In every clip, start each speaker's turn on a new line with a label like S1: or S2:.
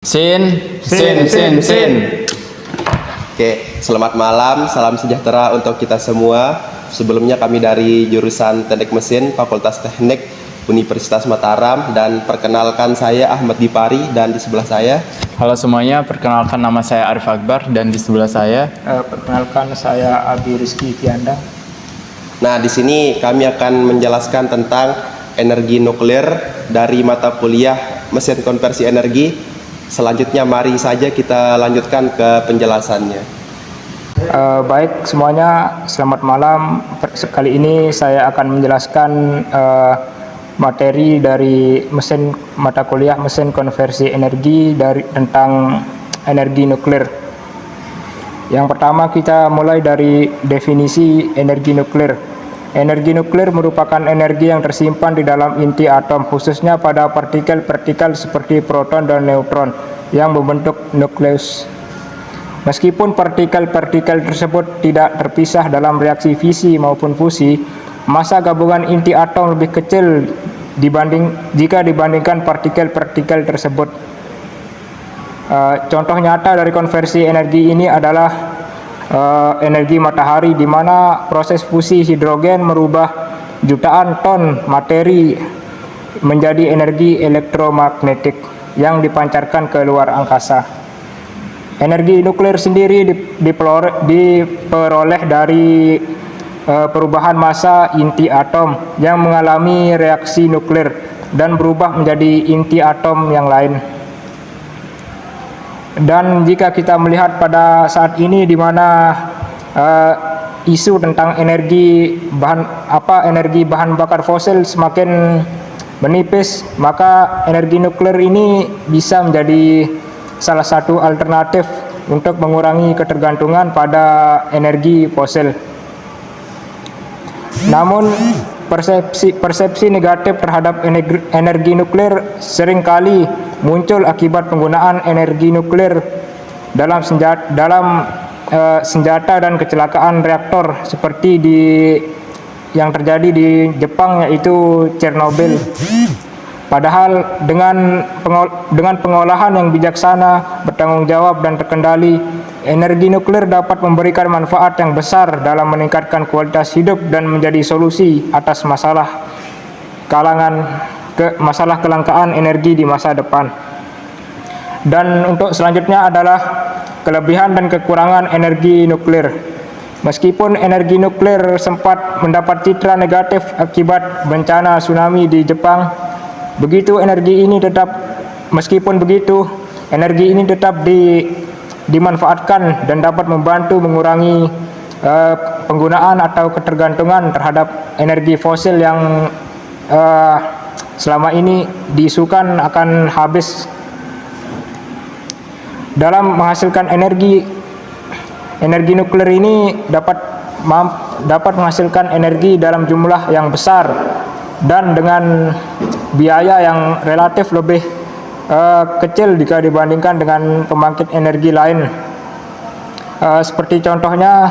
S1: Sin.
S2: Oke, selamat malam, salam sejahtera untuk kita semua. Sebelumnya kami dari jurusan Teknik Mesin Fakultas Teknik Universitas Mataram, dan perkenalkan saya Ahmad Dipari, dan di sebelah saya.
S1: Halo semuanya, perkenalkan nama saya Arif Akbar dan di sebelah saya.
S3: Perkenalkan saya Abi Rizky Tianda.
S2: Nah, di sini kami akan menjelaskan tentang energi nuklir dari mata kuliah Mesin Konversi Energi. Selanjutnya mari saja kita lanjutkan ke penjelasannya.
S3: Baik semuanya, selamat malam. Kali ini saya akan menjelaskan materi dari mata kuliah Mesin Konversi Energi tentang energi nuklir. Yang pertama kita mulai dari definisi energi nuklir. Energi nuklir merupakan energi yang tersimpan di dalam inti atom, khususnya pada partikel-partikel seperti proton dan neutron yang membentuk nukleus. Meskipun partikel-partikel tersebut tidak terpisah dalam reaksi fisi maupun fusi, massa gabungan inti atom lebih kecil jika dibandingkan partikel-partikel tersebut. Contoh nyata dari konversi energi ini adalah energi matahari, di mana proses fusi hidrogen merubah jutaan ton materi menjadi energi elektromagnetik yang dipancarkan ke luar angkasa. Energi nuklir sendiri diperoleh dari perubahan massa inti atom yang mengalami reaksi nuklir dan berubah menjadi inti atom yang lain. Dan jika kita melihat pada saat ini, di mana isu tentang energi bahan bakar fosil semakin menipis, maka energi nuklir ini bisa menjadi salah satu alternatif untuk mengurangi ketergantungan pada energi fosil. Namun persepsi negatif terhadap energi nuklir seringkali muncul akibat penggunaan energi nuklir dalam senjata dan kecelakaan reaktor seperti yang terjadi di Jepang, yaitu Chernobyl. Padahal dengan pengolahan yang bijaksana, bertanggung jawab dan terkendali, energi nuklir dapat memberikan manfaat yang besar dalam meningkatkan kualitas hidup dan menjadi solusi atas masalah kelangkaan energi di masa depan. Dan untuk selanjutnya adalah kelebihan dan kekurangan energi nuklir. Meskipun energi nuklir sempat mendapat citra negatif akibat bencana tsunami di Jepang, meskipun begitu, energi ini tetap dimanfaatkan dan dapat membantu mengurangi penggunaan atau ketergantungan terhadap energi fosil yang selama ini diisukan akan habis. Dalam menghasilkan energi nuklir ini dapat menghasilkan energi dalam jumlah yang besar dan dengan biaya yang relatif lebih kecil jika dibandingkan dengan pembangkit energi lain. Seperti contohnya,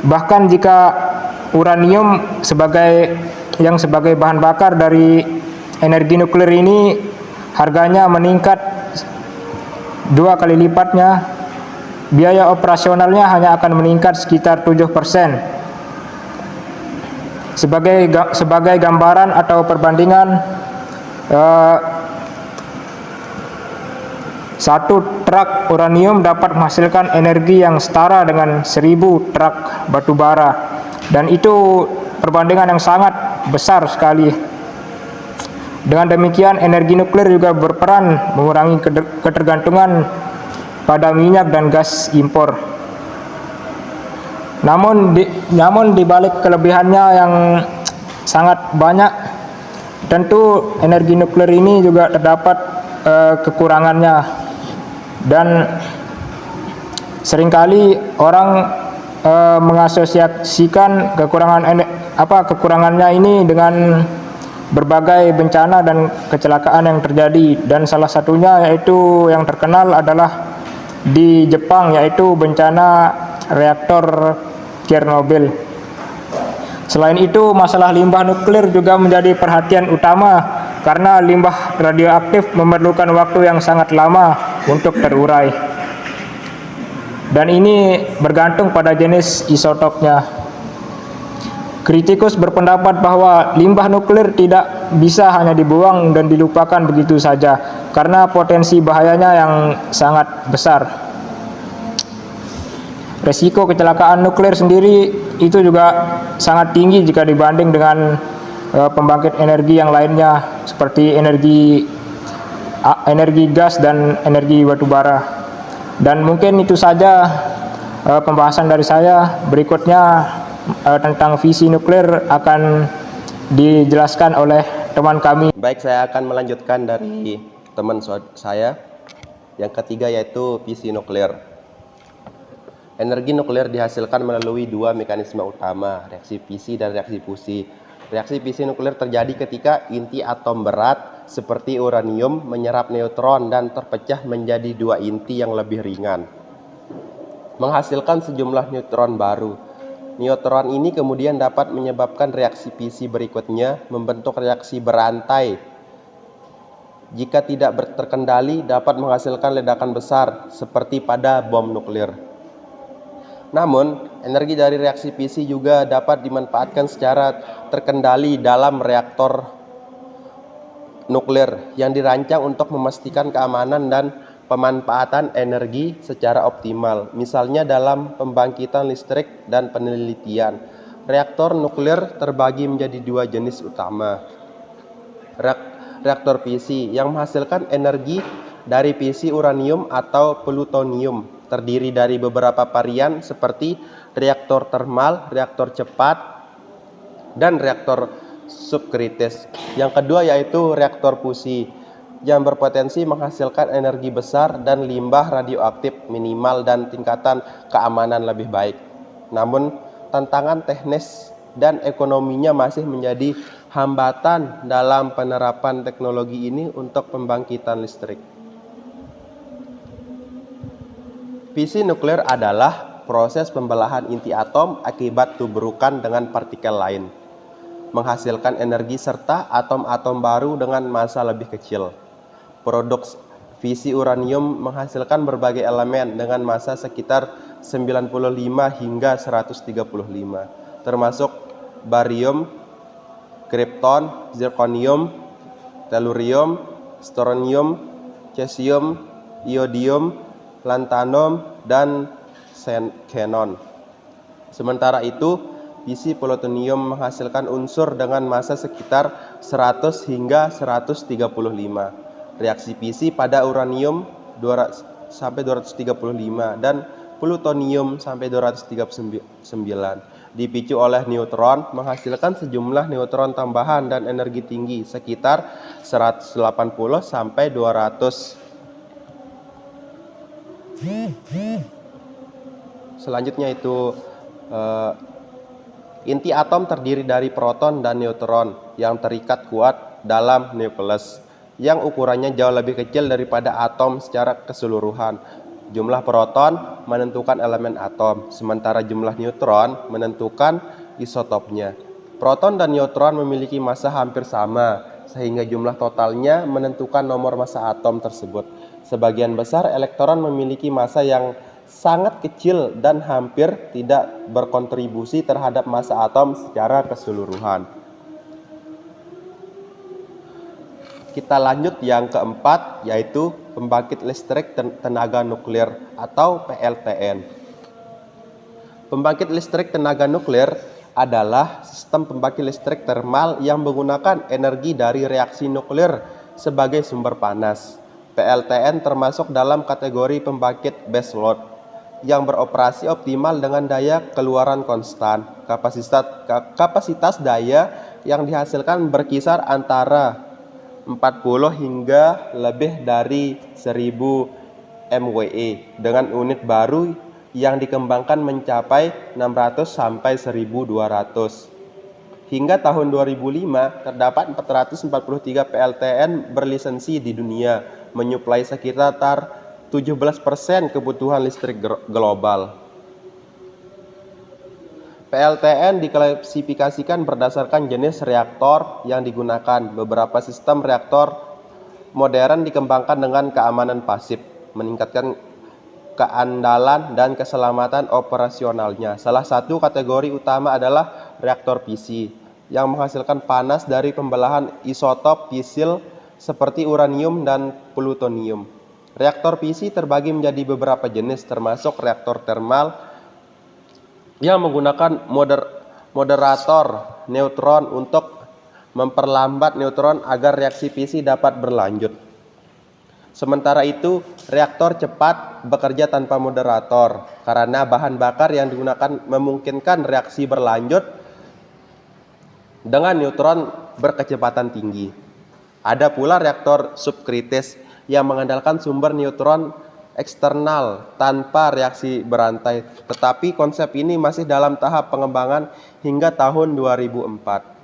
S3: bahkan jika uranium sebagai bahan bakar dari energi nuklir ini harganya meningkat 2 kali lipatnya, biaya operasionalnya hanya akan meningkat sekitar 7%. Sebagai gambaran atau perbandingan, satu truk uranium dapat menghasilkan energi yang setara dengan 1000 truk batu bara, dan itu perbandingan yang sangat besar sekali. Dengan demikian, energi nuklir juga berperan mengurangi ketergantungan pada minyak dan gas impor. Namun di balik kelebihannya yang sangat banyak, tentu energi nuklir ini juga terdapat kekurangannya, dan seringkali orang mengasosiasikan kekurangannya ini dengan berbagai bencana dan kecelakaan yang terjadi, dan salah satunya yaitu yang terkenal adalah di Jepang, yaitu bencana reaktor Chernobyl. Selain itu, masalah limbah nuklir juga menjadi perhatian utama karena limbah radioaktif memerlukan waktu yang sangat lama untuk terurai. Dan ini bergantung pada jenis isotopnya. Kritikus berpendapat bahwa limbah nuklir tidak bisa hanya dibuang dan dilupakan begitu saja, karena potensi bahayanya yang sangat besar. Resiko kecelakaan nuklir sendiri itu juga sangat tinggi jika dibanding dengan pembangkit energi yang lainnya seperti energi gas dan energi batu bara. Dan mungkin itu saja pembahasan dari saya. Berikutnya tentang fisi nuklir akan dijelaskan oleh teman kami.
S2: Baik, saya akan melanjutkan dari teman saya. Yang ketiga yaitu fisi nuklir. Energi nuklir dihasilkan melalui dua mekanisme utama, reaksi fisi dan reaksi fusi. Reaksi fisi nuklir terjadi ketika inti atom berat seperti uranium menyerap neutron dan terpecah menjadi dua inti yang lebih ringan, menghasilkan sejumlah neutron baru. Neutron ini kemudian dapat menyebabkan reaksi fisi berikutnya, membentuk reaksi berantai. Jika tidak terkendali, dapat menghasilkan ledakan besar seperti pada bom nuklir. Namun, energi dari reaksi fisi juga dapat dimanfaatkan secara terkendali dalam reaktor nuklir yang dirancang untuk memastikan keamanan dan pemanfaatan energi secara optimal. Misalnya dalam pembangkitan listrik dan penelitian. Reaktor nuklir terbagi menjadi dua jenis utama. Reaktor fisi yang menghasilkan energi dari fisi uranium atau plutonium, terdiri dari beberapa varian seperti reaktor termal, reaktor cepat, dan reaktor subkritis. Yang kedua yaitu reaktor fusi yang berpotensi menghasilkan energi besar dan limbah radioaktif minimal dan tingkatan keamanan lebih baik. Namun, tantangan teknis dan ekonominya masih menjadi hambatan dalam penerapan teknologi ini untuk pembangkitan listrik. Fisi nuklir adalah proses pembelahan inti atom akibat tubrukan dengan partikel lain, menghasilkan energi serta atom-atom baru dengan massa lebih kecil. Produk fisi uranium menghasilkan berbagai elemen dengan massa sekitar 95 hingga 135, termasuk barium, krypton, zirconium, tellurium, strontium, cesium, iodium, lanthanum, dan xenon. Sementara itu, fisi plutonium menghasilkan unsur dengan massa sekitar 100 hingga 135. Reaksi fisi pada uranium 200 sampai 235 dan plutonium sampai 239 dipicu oleh neutron, menghasilkan sejumlah neutron tambahan dan energi tinggi sekitar 180 sampai 200. Selanjutnya itu inti atom terdiri dari proton dan neutron yang terikat kuat dalam nukleus yang ukurannya jauh lebih kecil daripada atom secara keseluruhan. Jumlah proton menentukan elemen atom, sementara jumlah neutron menentukan isotopnya. Proton dan neutron memiliki massa hampir sama, sehingga jumlah totalnya menentukan nomor massa atom tersebut. Sebagian besar elektron memiliki massa yang sangat kecil dan hampir tidak berkontribusi terhadap massa atom secara keseluruhan. Kita lanjut yang keempat, yaitu pembangkit listrik tenaga nuklir atau PLTN. Pembangkit listrik tenaga nuklir adalah sistem pembangkit listrik termal yang menggunakan energi dari reaksi nuklir sebagai sumber panas. PLTN termasuk dalam kategori pembangkit baseload yang beroperasi optimal dengan daya keluaran konstan. Kapasitas daya yang dihasilkan berkisar antara 40 hingga lebih dari 1000 MWe dengan unit baru yang dikembangkan mencapai 600 sampai 1200. Hingga tahun 2005 terdapat 443 PLTN berlisensi di dunia, menyuplai sekitar 17% kebutuhan listrik global. PLTN diklasifikasikan berdasarkan jenis reaktor yang digunakan. Beberapa sistem reaktor modern dikembangkan dengan keamanan pasif, meningkatkan keandalan dan keselamatan operasionalnya. Salah satu kategori utama adalah reaktor fisi yang menghasilkan panas dari pembelahan isotop fisil seperti uranium dan plutonium. Reaktor fisi terbagi menjadi beberapa jenis, termasuk reaktor termal yang menggunakan moderator neutron untuk memperlambat neutron agar reaksi fisi dapat berlanjut. Sementara itu, reaktor cepat bekerja tanpa moderator karena bahan bakar yang digunakan memungkinkan reaksi berlanjut dengan neutron berkecepatan tinggi. Ada pula reaktor subkritis yang mengandalkan sumber neutron eksternal tanpa reaksi berantai, tetapi konsep ini masih dalam tahap pengembangan hingga tahun 2004.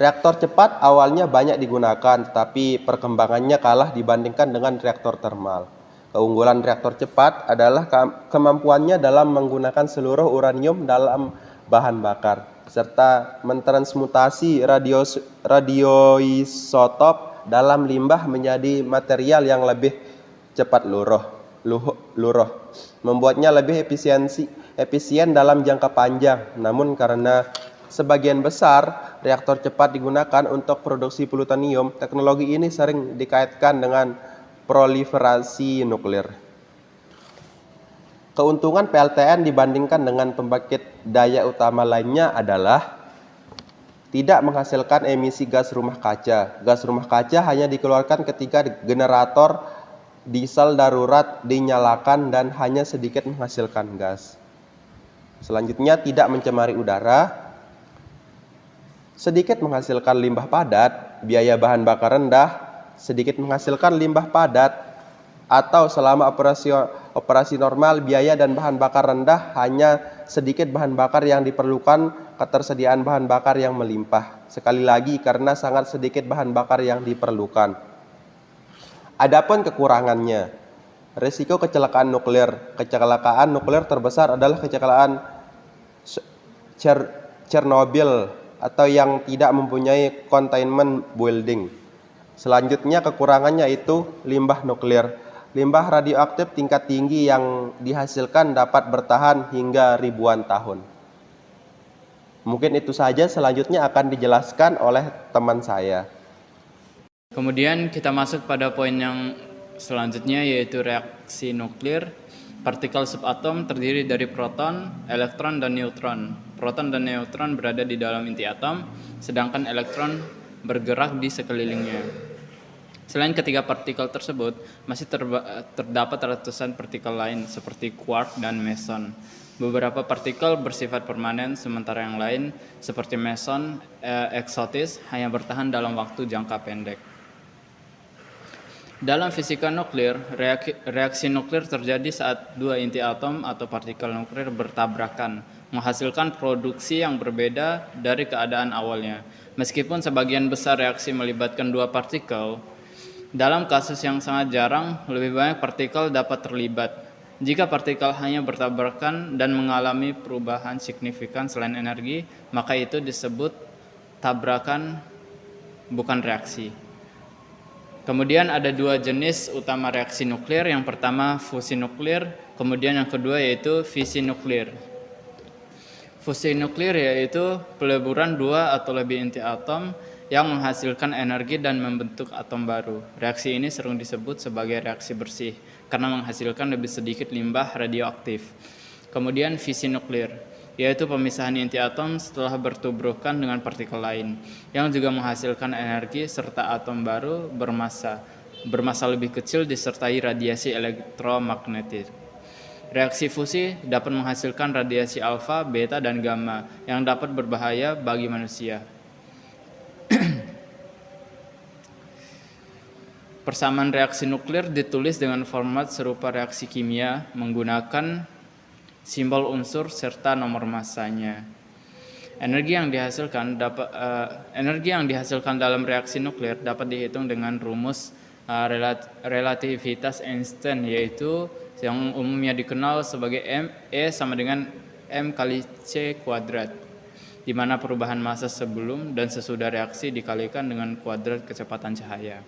S2: Reaktor cepat awalnya banyak digunakan, tetapi perkembangannya kalah dibandingkan dengan reaktor termal. Keunggulan reaktor cepat adalah kemampuannya dalam menggunakan seluruh uranium dalam bahan bakar, serta mentransmutasi radioisotop dalam limbah menjadi material yang lebih cepat luruh, membuatnya lebih efisien dalam jangka panjang. Namun karena sebagian besar reaktor cepat digunakan untuk produksi plutonium, teknologi ini sering dikaitkan dengan proliferasi nuklir. Keuntungan PLTN dibandingkan dengan pembangkit daya utama lainnya adalah tidak menghasilkan emisi gas rumah kaca. Gas rumah kaca hanya dikeluarkan ketika generator diesel darurat dinyalakan dan hanya sedikit menghasilkan gas. Selanjutnya, tidak mencemari udara, sedikit menghasilkan limbah padat, biaya bahan bakar rendah, sedikit menghasilkan limbah padat, atau selama operasi normal biaya dan bahan bakar rendah, hanya sedikit bahan bakar yang diperlukan, ketersediaan bahan bakar yang melimpah. Sekali lagi, karena sangat sedikit bahan bakar yang diperlukan. Adapun kekurangannya, risiko kecelakaan nuklir. Kecelakaan nuklir terbesar adalah kecelakaan Chernobyl atau yang tidak mempunyai containment building. Selanjutnya, kekurangannya itu limbah nuklir. Limbah radioaktif tingkat tinggi yang dihasilkan dapat bertahan hingga ribuan tahun. Mungkin itu saja, selanjutnya akan dijelaskan oleh teman saya.
S1: Kemudian kita masuk pada poin yang selanjutnya, yaitu reaksi nuklir. Partikel subatom terdiri dari proton, elektron, dan neutron. Proton dan neutron berada di dalam inti atom, sedangkan elektron bergerak di sekelilingnya. Selain ketiga partikel tersebut, masih terdapat ratusan partikel lain seperti quark dan meson. Beberapa partikel bersifat permanen, sementara yang lain seperti meson eksotis hanya bertahan dalam waktu jangka pendek. Dalam fisika nuklir, reaksi nuklir terjadi saat dua inti atom atau partikel nuklir bertabrakan, menghasilkan produksi yang berbeda dari keadaan awalnya. Meskipun sebagian besar reaksi melibatkan dua partikel, dalam kasus yang sangat jarang, lebih banyak partikel dapat terlibat. Jika partikel hanya bertabrakan dan mengalami perubahan signifikan selain energi, maka itu disebut tabrakan, bukan reaksi. Kemudian ada dua jenis utama reaksi nuklir. Yang pertama fusi nuklir, kemudian yang kedua yaitu fisi nuklir. Fusi nuklir yaitu peleburan dua atau lebih inti atom yang menghasilkan energi dan membentuk atom baru. Reaksi ini sering disebut sebagai reaksi bersih karena menghasilkan lebih sedikit limbah radioaktif. Kemudian fisi nuklir, yaitu pemisahan inti atom setelah bertubrukan dengan partikel lain, yang juga menghasilkan energi serta atom baru bermassa lebih kecil disertai radiasi elektromagnetik. Reaksi fusi dapat menghasilkan radiasi alfa, beta, dan gamma yang dapat berbahaya bagi manusia. Persamaan reaksi nuklir ditulis dengan format serupa reaksi kimia menggunakan simbol unsur serta nomor massanya. Energi yang dihasilkan dalam reaksi nuklir dapat dihitung dengan rumus relativitas Einstein, yaitu yang umumnya dikenal sebagai E sama dengan M kali C kuadrat, di mana perubahan massa sebelum dan sesudah reaksi dikalikan dengan kuadrat kecepatan cahaya.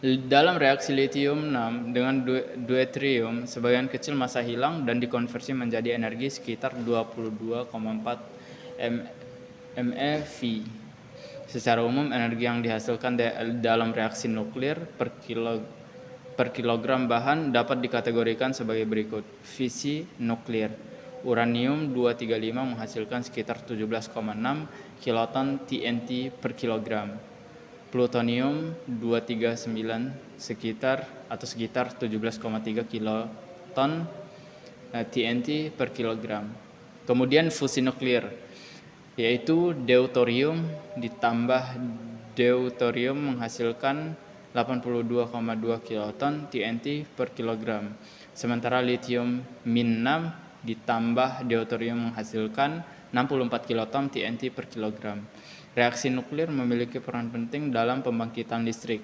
S1: Dalam reaksi litium 6 dengan deuterium, sebagian kecil massa hilang dan dikonversi menjadi energi sekitar 22,4 MeV. Secara umum, energi yang dihasilkan dalam reaksi nuklir per kilogram bahan dapat dikategorikan sebagai berikut. Fisi nuklir. Uranium 235 menghasilkan sekitar 17,6 kiloton TNT per kilogram. Plutonium 239 sekitar 17,3 kiloton TNT per kilogram. Kemudian fusi nuklir, yaitu deuterium ditambah deuterium menghasilkan 82,2 kiloton TNT per kilogram. Sementara lithium min 6 ditambah deuterium menghasilkan 64 kiloton TNT per kilogram. Reaksi nuklir memiliki peran penting dalam pembangkitan listrik,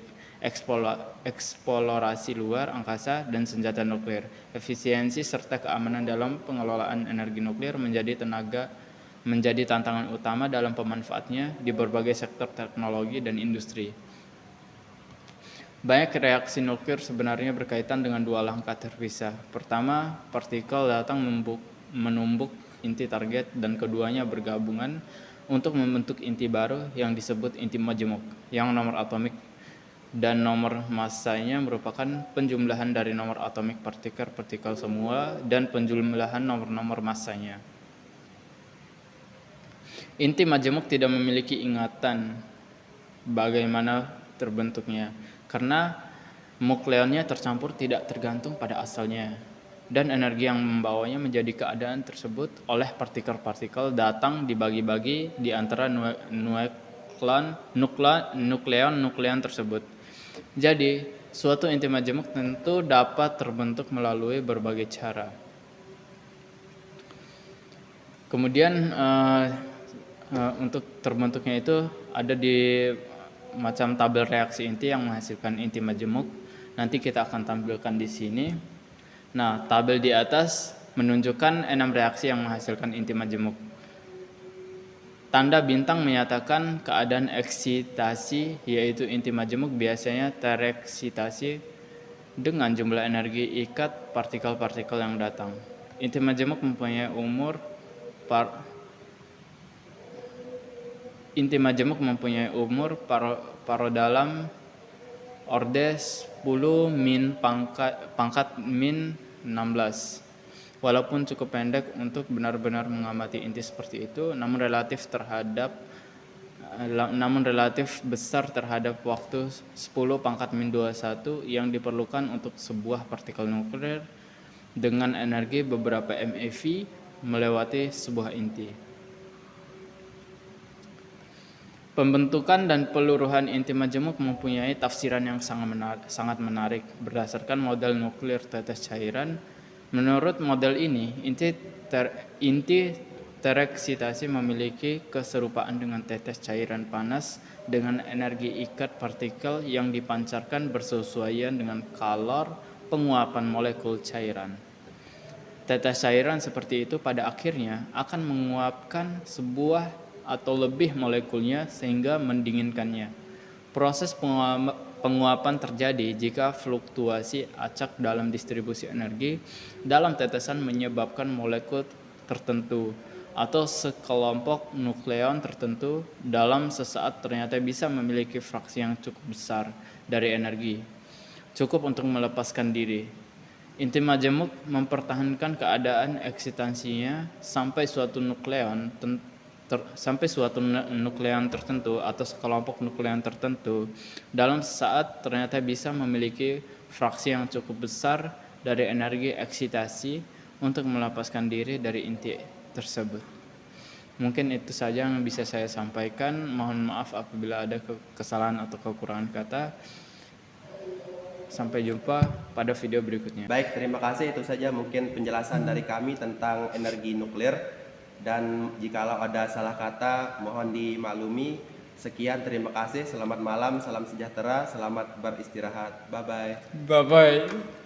S1: eksplorasi luar angkasa, dan senjata nuklir. Efisiensi serta keamanan dalam pengelolaan energi nuklir menjadi tantangan utama dalam pemanfaatannya di berbagai sektor teknologi dan industri. Banyak reaksi nuklir sebenarnya berkaitan dengan dua langkah terpisah. Pertama, partikel datang menumbuk inti target, dan keduanya bergabungan untuk membentuk inti baru yang disebut inti majemuk, yang nomor atomik dan nomor massanya merupakan penjumlahan dari nomor atomik partikel semua dan penjumlahan nomor-nomor massanya. Inti majemuk tidak memiliki ingatan bagaimana terbentuknya, karena nukleonnya tercampur tidak tergantung pada asalnya, dan energi yang membawanya menjadi keadaan tersebut oleh partikel-partikel datang dibagi-bagi di antara nukleon tersebut. Jadi, suatu inti majemuk tentu dapat terbentuk melalui berbagai cara. Kemudian untuk terbentuknya itu ada di macam tabel reaksi inti yang menghasilkan inti majemuk. Nanti kita akan tampilkan di sini. Nah, tabel di atas menunjukkan 6 reaksi yang menghasilkan inti majemuk. Tanda bintang menyatakan keadaan eksitasi, yaitu inti majemuk biasanya tereksitasi dengan jumlah energi ikat partikel-partikel yang datang. Inti majemuk mempunyai umur parodalam ordes 10 min pangkat min 16. Walaupun cukup pendek untuk benar-benar mengamati inti seperti itu, namun relatif besar terhadap waktu 10 pangkat min 21 yang diperlukan untuk sebuah partikel nuklir dengan energi beberapa MeV melewati sebuah inti. Pembentukan dan peluruhan inti majemuk mempunyai tafsiran yang sangat menarik berdasarkan model nuklir tetes cairan. Menurut model ini, inti tereksitasi memiliki keserupaan dengan tetes cairan panas dengan energi ikat partikel yang dipancarkan bersesuaian dengan kalor penguapan molekul cairan. Tetes cairan seperti itu pada akhirnya akan menguapkan sebuah atau lebih molekulnya sehingga mendinginkannya. Proses penguapan terjadi jika fluktuasi acak dalam distribusi energi dalam tetesan menyebabkan molekul tertentu atau sekelompok nukleon tertentu dalam sesaat ternyata bisa memiliki fraksi yang cukup besar dari energi, cukup untuk melepaskan diri. Inti majemuk mempertahankan keadaan eksitasinya sampai suatu nukleon tertentu atau sekelompok nukleon tertentu dalam sesaat ternyata bisa memiliki fraksi yang cukup besar dari energi eksitasi untuk melepaskan diri dari inti tersebut. Mungkin itu saja yang bisa saya sampaikan. Mohon maaf apabila ada kesalahan atau kekurangan kata. Sampai jumpa pada video berikutnya.
S2: Baik, terima kasih. Itu saja mungkin penjelasan dari kami tentang energi nuklir. Dan jikalau ada salah kata, mohon dimaklumi. Sekian, terima kasih. Selamat malam, salam sejahtera, selamat beristirahat. Bye-bye.
S1: Bye-bye.